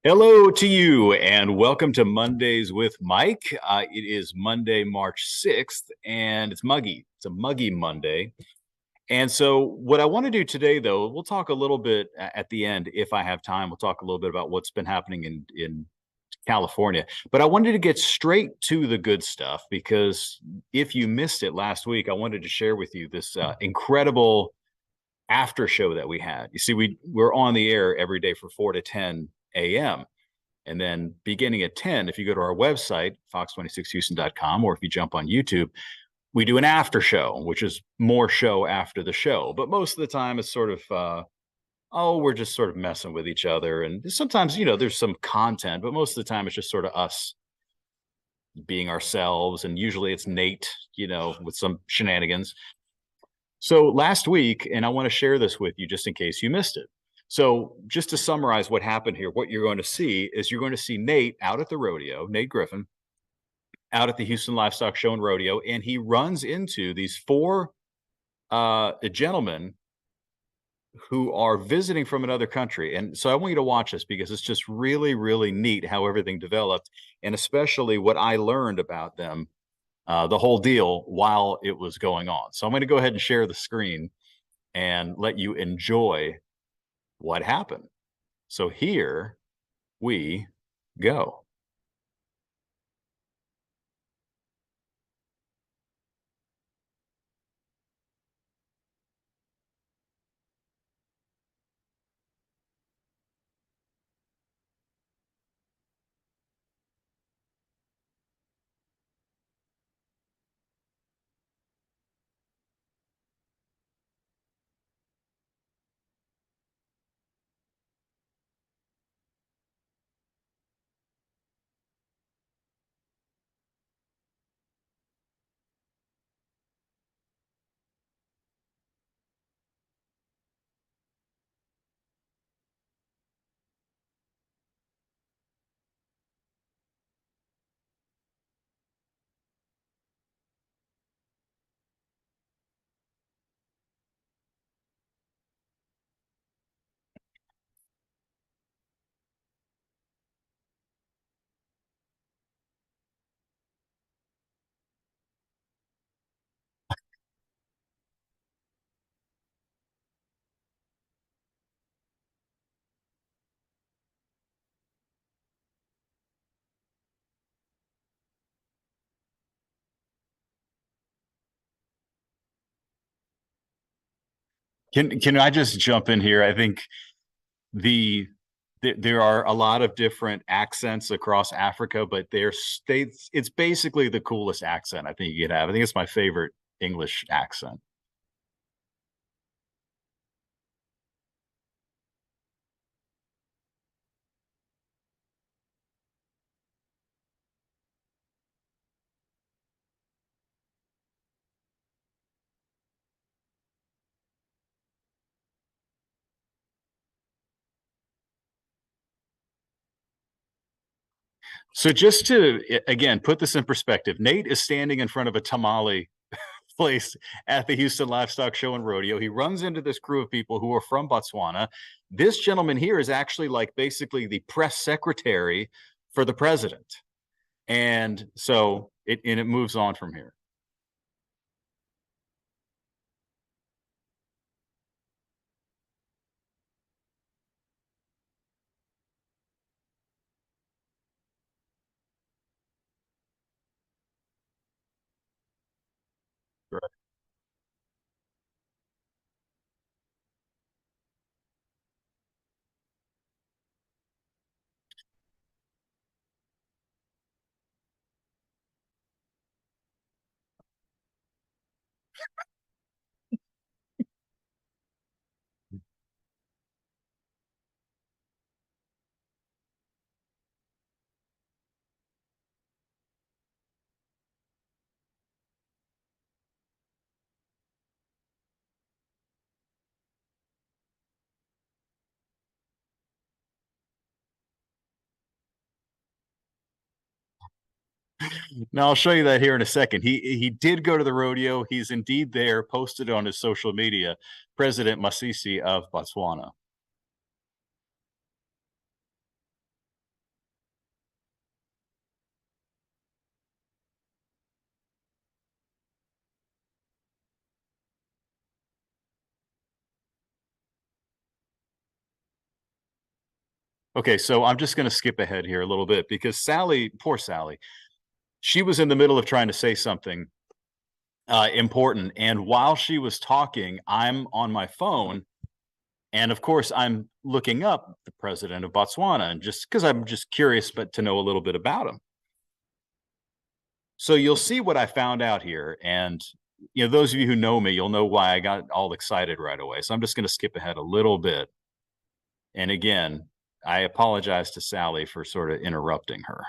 Hello to you, and welcome to Mondays with Mike. It is Monday, March 6th, and it's muggy. It's a muggy Monday. And so, what I want to do today, though, we'll talk a little bit at the end, if I have time. We'll talk a little bit about what's been happening in California. But I wanted to get straight to the good stuff because if you missed it last week, I wanted to share with you this incredible after show that we had. You see, we're on the air every day from 4 to 10 a.m. And then beginning at 10, if you go to our website, fox26houston.com, or if you jump on YouTube, we do an after show, which is more show after the show. But most of the time, it's sort of, we're just sort of messing with each other. And sometimes, there's some content, but most of the time, it's just sort of us being ourselves. And usually it's Nate, with some shenanigans. So last week, and I want to share this with you just in case you missed it. So just to summarize what happened here, what you're going to see is you're going to see Nate out at the rodeo, Nate Griffin, out at the Houston Livestock Show and Rodeo, and he runs into these four gentlemen who are visiting from another country. And so I want you to watch this because it's just really, really neat how everything developed, and especially what I learned about them, the whole deal while it was going on. So I'm going to go ahead and share the screen and let you enjoy what happened. So here we go. Can I just jump in here? I think the there are a lot of different accents across Africa, but they're states. It's basically the coolest accent I think you could have. I think it's my favorite English accent. So just to again put this in perspective, Nate is standing in front of a tamale place at the Houston Livestock Show and Rodeo. He runs into this crew of people who are from Botswana. This gentleman here is actually like basically the press secretary for the president. And so it moves on from here. Now I'll show you that here in a second. He did go to the rodeo. He's indeed there, posted on his social media, President Masisi of Botswana. Okay, so I'm just going to skip ahead here a little bit because Sally, poor Sally, she was in the middle of trying to say something important. And while she was talking, I'm on my phone. And of course, I'm looking up the president of Botswana, and just because I'm just curious, but to know a little bit about him. So you'll see what I found out here. And, those of you who know me, you'll know why I got all excited right away. So I'm just going to skip ahead a little bit. And again, I apologize to Sally for sort of interrupting her.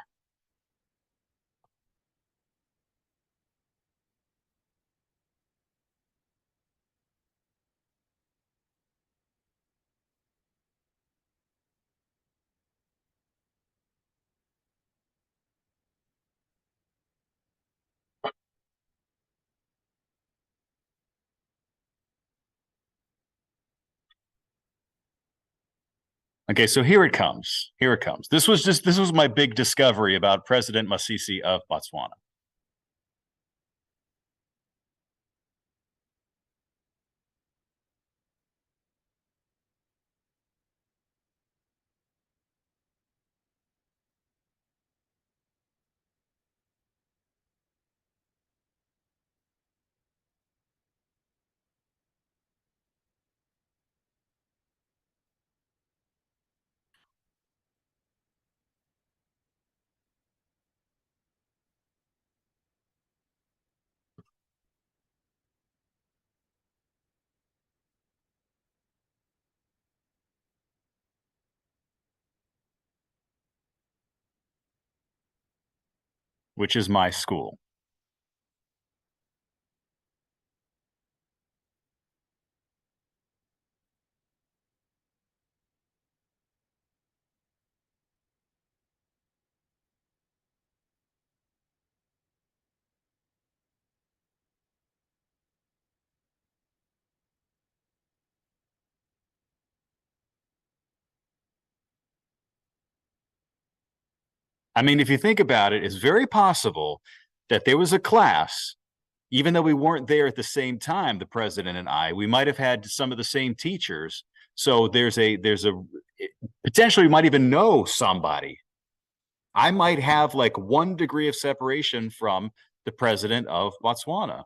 Okay, so here it comes. Here it comes. This was my big discovery about President Masisi of Botswana. Which is my school. I mean, if you think about it, it's very possible that there was a class, even though we weren't there at the same time, the president and I, we might have had some of the same teachers. So there's a potentially we might even know somebody. I might have like 1 degree of separation from the president of Botswana.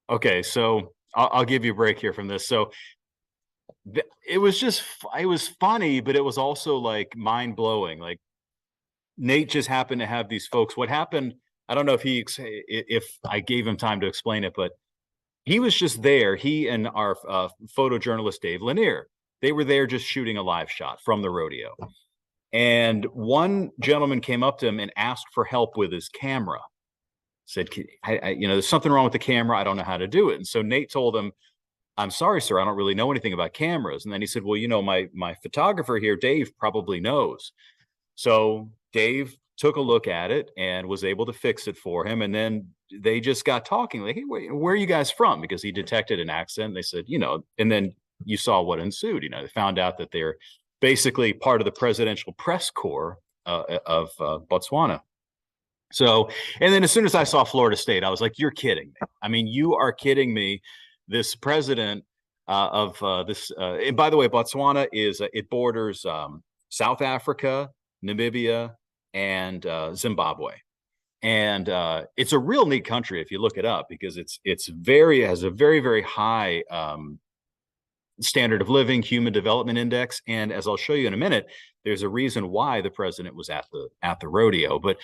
Okay, so I'll give you a break here from this. So it was just it was funny, but it was also like mind blowing. Like Nate just happened to have these folks. What happened? I don't know if I gave him time to explain it, but he was just there. He and our photojournalist Dave Lanier, they were there just shooting a live shot from the rodeo. And one gentleman came up to him and asked for help with his camera. Said, there's something wrong with the camera. I don't know how to do it. And so Nate told him, I'm sorry, sir, I don't really know anything about cameras. And then he said, well, my photographer here, Dave, probably knows. So Dave took a look at it and was able to fix it for him. And then they just got talking like, hey, where are you guys from? Because he detected an accent. They said, and then you saw what ensued. They found out that they're basically part of the presidential press corps of Botswana. So, and then as soon as I saw Florida State, I was like, you're kidding me. I mean, you are kidding me. This president of this, and by the way, Botswana it borders South Africa, Namibia, and Zimbabwe. And it's a real neat country if you look it up, because it has a very, very high standard of living, human development index. And as I'll show you in a minute, there's a reason why the president was at the rodeo. But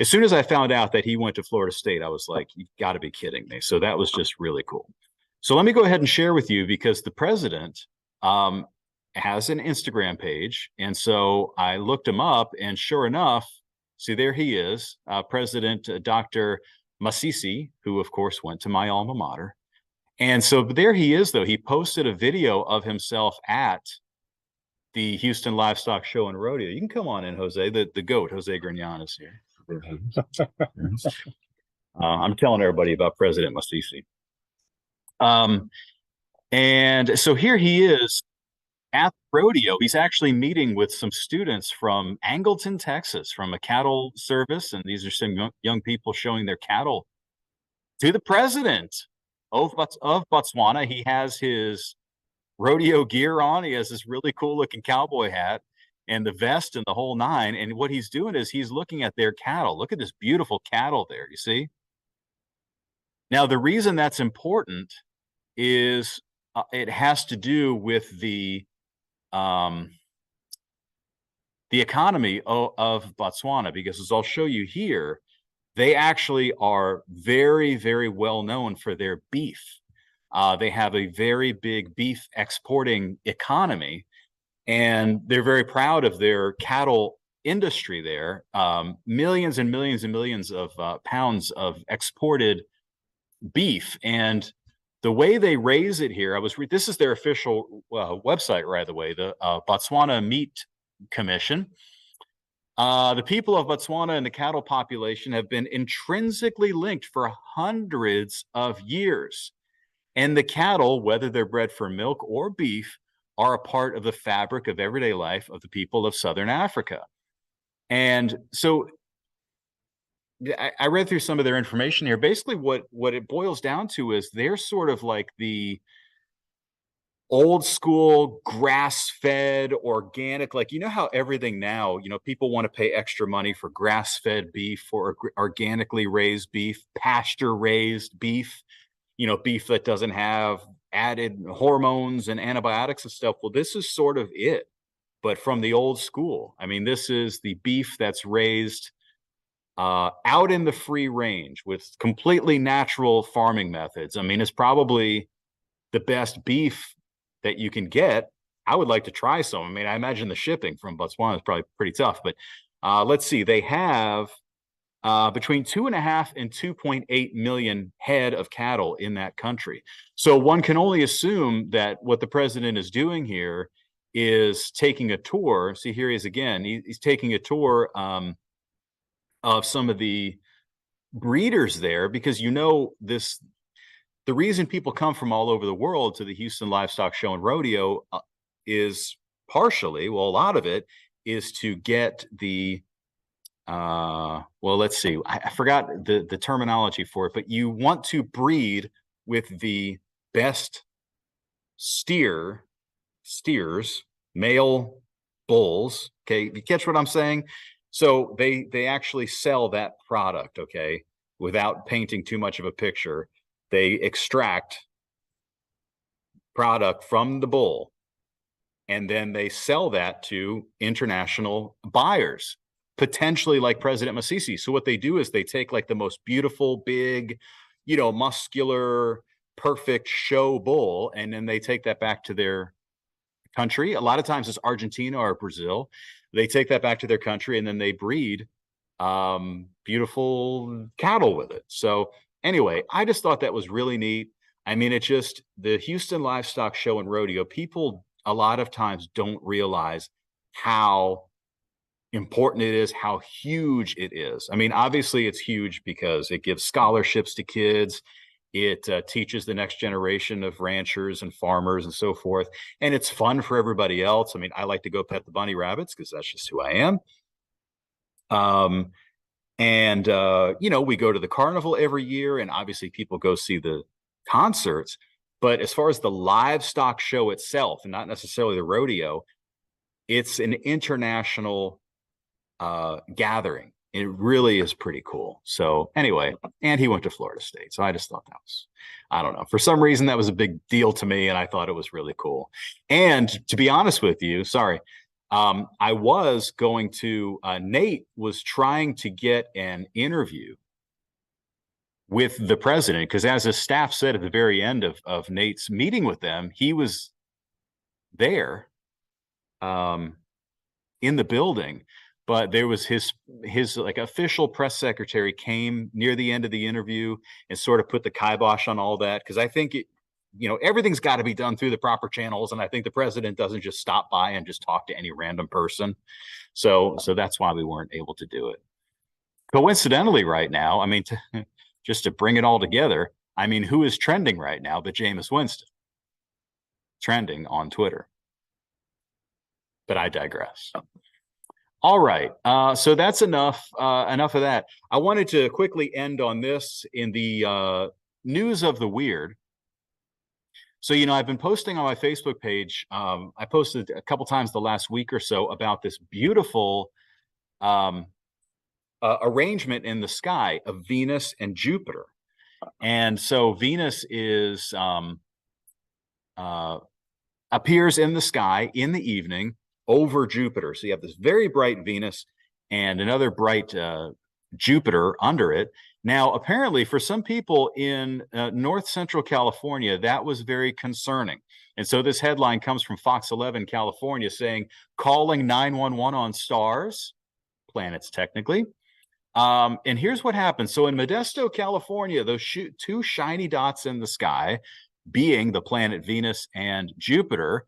as soon as I found out that he went to Florida State, I was like, you've got to be kidding me. So that was just really cool. So let me go ahead and share with you, because the president has an Instagram page. And so I looked him up, and sure enough, see, there he is, President Dr. Masisi, who of course went to my alma mater. And so there he is, though. He posted a video of himself at the Houston Livestock Show and Rodeo. You can come on in, Jose. The goat, Jose Grignon, is here. I'm telling everybody about President Masisi. And so here he is at the rodeo. He's actually meeting with some students from Angleton, Texas, from a cattle service. And these are some young people showing their cattle to the president of Botswana. He has his rodeo gear on. He has this really cool looking cowboy hat and the vest and the whole nine. And what he's doing is he's looking at their cattle. Look at this beautiful cattle there. You see? Now, the reason that's important is it has to do with the economy of Botswana, because as I'll show you here, they actually are very, very well known for their beef. They have a very big beef exporting economy, and they're very proud of their cattle industry there. Millions and millions and millions of pounds of exported beef. And the way they raise it here, this is their official website, right away, the Botswana Meat Commission. The people of Botswana and the cattle population have been intrinsically linked for hundreds of years. And the cattle, whether they're bred for milk or beef, are a part of the fabric of everyday life of the people of Southern Africa. And so I read through some of their information here. Basically, what it boils down to is they're sort of like the old school grass-fed organic, like, you know how everything now, people want to pay extra money for grass-fed beef, or organically raised beef, pasture-raised beef, beef that doesn't have added hormones and antibiotics and stuff. Well, this is sort of it, but from the old school. I mean, this is the beef that's raised out in the free range with completely natural farming methods. I mean, it's probably the best beef that you can get. I would like to try some. I mean, I imagine the shipping from Botswana is probably pretty tough, but let's see. They have between 2.5 and 2.8 million head of cattle in that country. So one can only assume that what the president is doing here is taking a tour. See, here he is again. He's taking a tour of some of the breeders there, because the reason people come from all over the world to the Houston Livestock Show and Rodeo is partially, well, a lot of it is to get the, well, let's see, I forgot the terminology for it, but you want to breed with the best steers, male bulls. Okay, you catch what I'm saying? So they actually sell that product, okay, without painting too much of a picture. They extract product from the bull, and then they sell that to international buyers, potentially like President Masisi. So what they do is they take like the most beautiful, big, muscular, perfect show bull, and then they take that back to their country. A lot of times it's Argentina or Brazil. They take that back to their country, and then they breed beautiful cattle with it. So anyway, I just thought that was really neat. I mean, it's just the Houston Livestock Show and Rodeo. People a lot of times don't realize how important it is, how huge it is. I mean, obviously it's huge because it gives scholarships to kids. It teaches the next generation of ranchers and farmers and so forth. And it's fun for everybody else. I mean, I like to go pet the bunny rabbits because that's just who I am. We go to the carnival every year, and obviously people go see the concerts. But as far as the livestock show itself, and not necessarily the rodeo, it's an international gathering. It really is pretty cool. So anyway, and he went to Florida State. So I just thought that was, I don't know, for some reason that was a big deal to me, and I thought it was really cool. And to be honest with you, sorry, I was going to, Nate was trying to get an interview with the president, because as his staff said at the very end of Nate's meeting with them, he was there in the building. But there was his like official press secretary came near the end of the interview and sort of put the kibosh on all that, because I think everything's got to be done through the proper channels. And I think the president doesn't just stop by and just talk to any random person. So that's why we weren't able to do it. Coincidentally, right now, I mean, just to bring it all together, I mean, who is trending right now but Jameis Winston? Trending on Twitter. But I digress. All right. So that's enough of that. I wanted to quickly end on this in the news of the weird. So, I've been posting on my Facebook page. I posted a couple times the last week or so about this beautiful arrangement in the sky of Venus and Jupiter. And so Venus is appears in the sky in the evening over Jupiter. So you have this very bright Venus and another bright Jupiter under it. Now, apparently, for some people in North Central California, that was very concerning. And so this headline comes from Fox 11 California saying, calling 911 on stars, planets technically. And here's what happened. So in Modesto, California, those two shiny dots in the sky, being the planet Venus and Jupiter,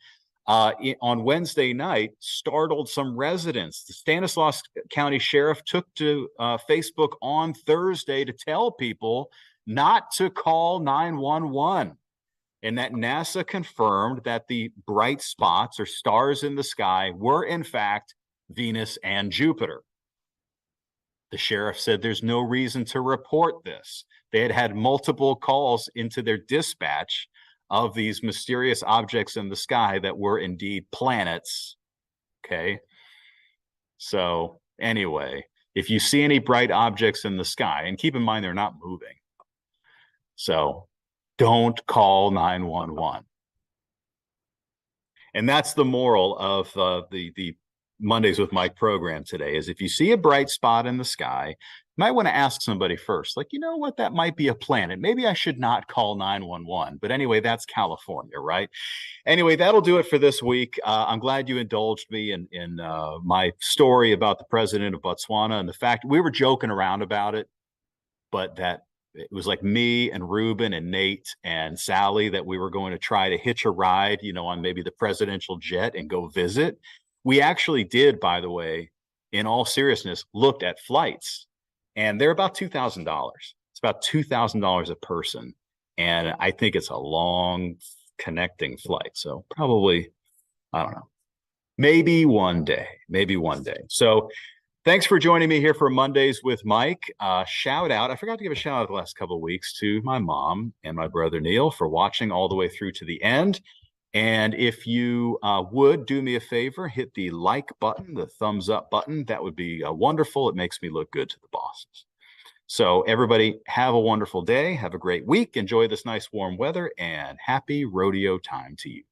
on Wednesday night, startled some residents. The Stanislaus County Sheriff took to Facebook on Thursday to tell people not to call 911, and that NASA confirmed that the bright spots or stars in the sky were, in fact, Venus and Jupiter. The sheriff said there's no reason to report this. They had had multiple calls into their dispatch of these mysterious objects in the sky that were indeed planets. Okay. So anyway, if you see any bright objects in the sky, and keep in mind they're not moving, so don't call 911. And that's the moral of the Mondays with Mike program today, is if you see a bright spot in the sky, you might want to ask somebody first, like, you know what, that might be a planet. Maybe I should not call 911. But anyway, that's California, right? Anyway, that'll do it for this week. I'm glad you indulged me in my story about the president of Botswana and the fact we were joking around about it, but that it was like me and Ruben and Nate and Sally that we were going to try to hitch a ride, on maybe the presidential jet and go visit. We actually did, by the way, in all seriousness, looked at flights, and they're about $2,000. It's about $2,000 a person. And I think it's a long connecting flight. So probably, I don't know, maybe one day. So thanks for joining me here for Mondays with Mike. Shout out. I forgot to give a shout out the last couple of weeks to my mom and my brother Neil for watching all the way through to the end. And if you would do me a favor, hit the like button, the thumbs up button. That would be wonderful. It makes me look good to the bosses. So everybody, have a wonderful day. Have a great week. Enjoy this nice warm weather, and happy rodeo time to you.